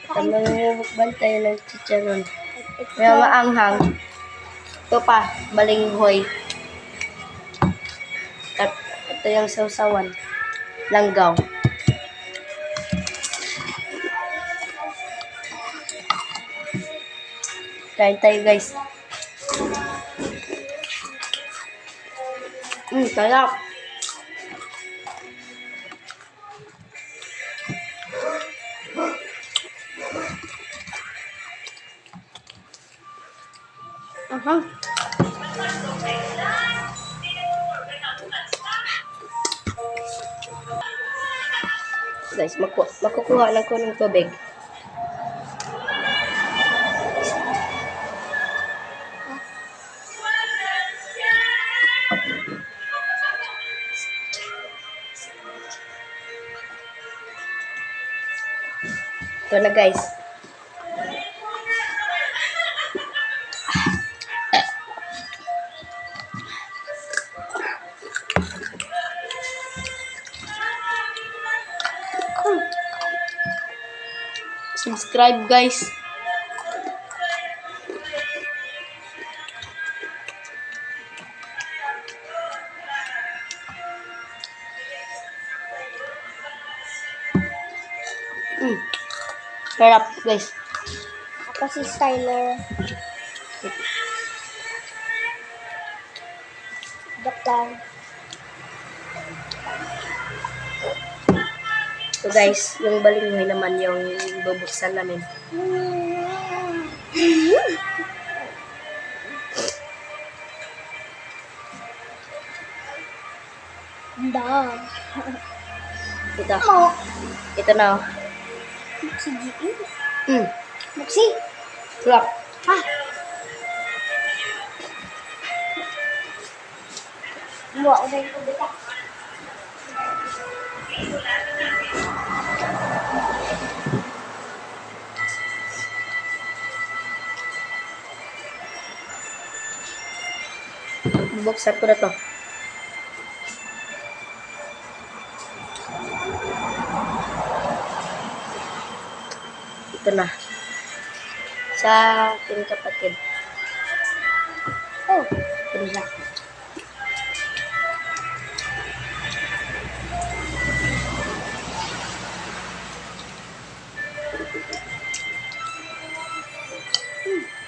Tamang mumukbang tayo ng chicharon. May maanghang. Ito pa, balinghoy. At ito yung sausawan. Langgaw. Kain tayo guys. Sarap. Guys, makukuha lang ko ng tubig. Ito na guys. Subscribe guys. Sarap guys. Ako si Styler. Doktor. So guys, yung balinghoy naman yung bubuksan namin. Dog. Ito. Oh. Ito na. Muksi G.E. Muksi. Sarap. Ha? Luwa ko na yung tubig. Bubuksan ko na to. Ito na. Sa ating kapatid. Oh. Ito na siya.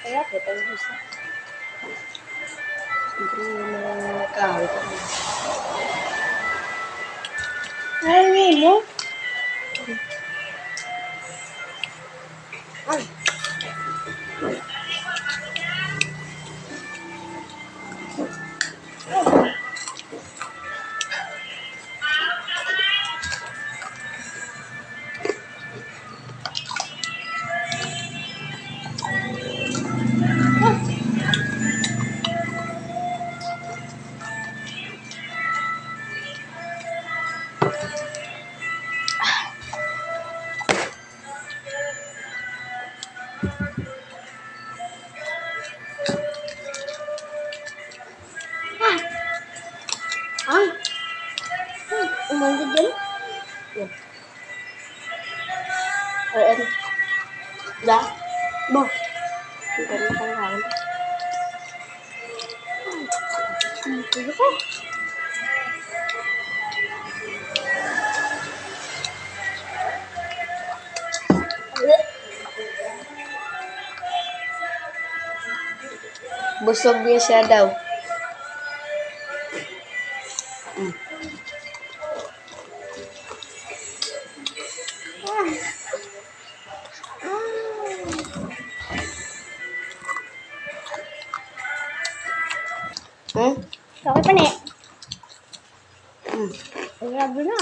Kaya po tayo gusto. Siyempre yung kahoy ko. Ay, mo? Ay. Umanggi din? Yan. Ayan. Da? Bo. Ito na pang kain. Tulo ko. Busog niya siya daw. Okay pa ni. Grabe na.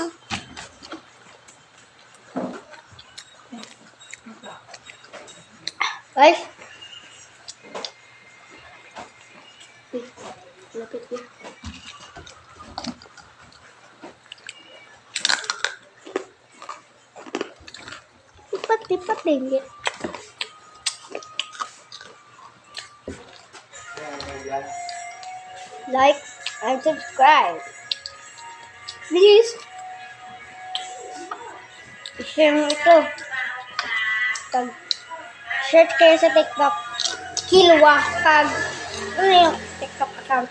Guys, Lapit niya. lipat-lipat din. Like and subscribe. Please. I-share mo ito. Kag search kayo sa TikTok. Kilwa kag ano yung TikTok account?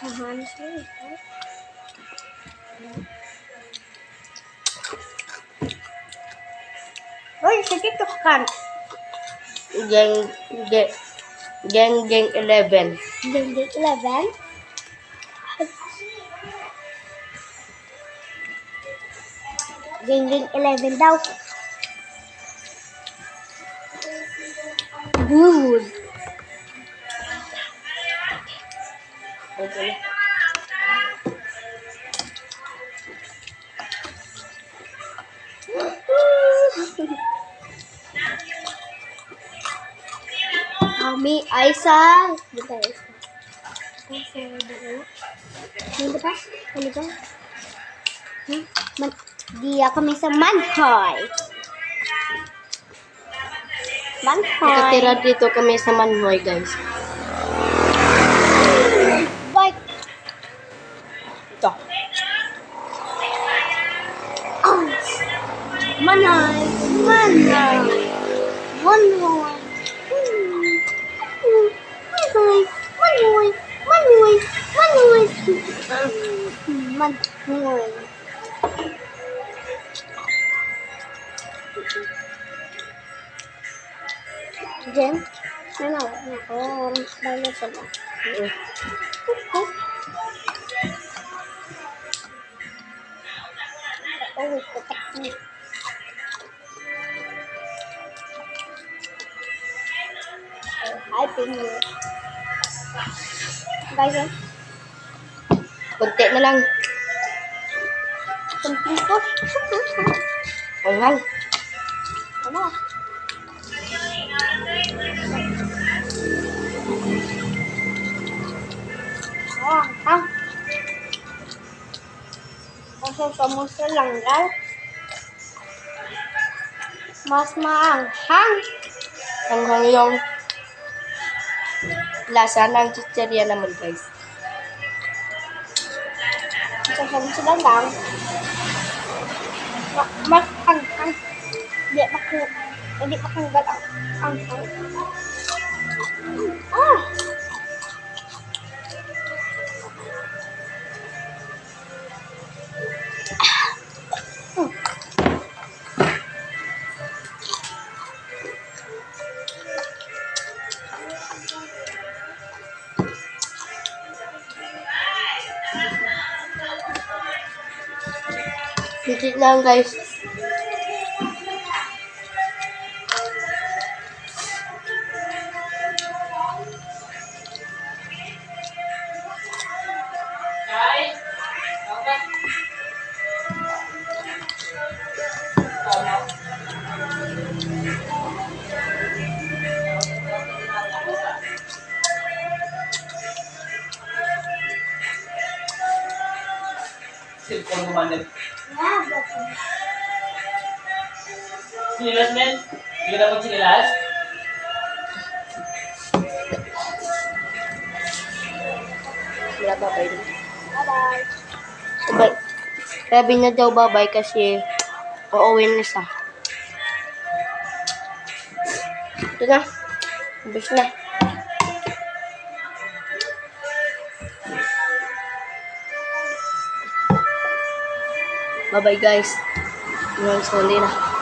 Honestly, Uy, sa TikTok account. Geng, geng, geng 11. Date 11. Geng 11 daw. Good. Okay. Kami ay sa... Dito ay sa... Ano ba? Ano ba? Diya kami sa Manhoy. Nakatira dito kami sa Manhoy, guys. Bike. Ito. Manhoy. Manhoy. Manhoy. Manhoy. Manhoy. Manhoy. Manhoy. Manhoy. Jen? Ano? Ako. Bala sila. Oh, ito. Hi, Pingu. Guys, Kunti na lang. kunting ko. Anghang. Ano? Oh, ang. Kasi sa langgal. Mas maanghang. Anghang yung lasa ng chichirya naman, guys. Sa langgal. Mas anghang. Hindi makanggal ang anghang. Ah! Legit lang, guys. Cellphone gumanan. Sinilas, men? Hindi ka dapat sinilas? Wala babay din. Bye-bye. Sabi niya daw babay kasi uuwi na siya. Ito na. Ubus na. Bye-bye, guys. Hanggang sa huli na.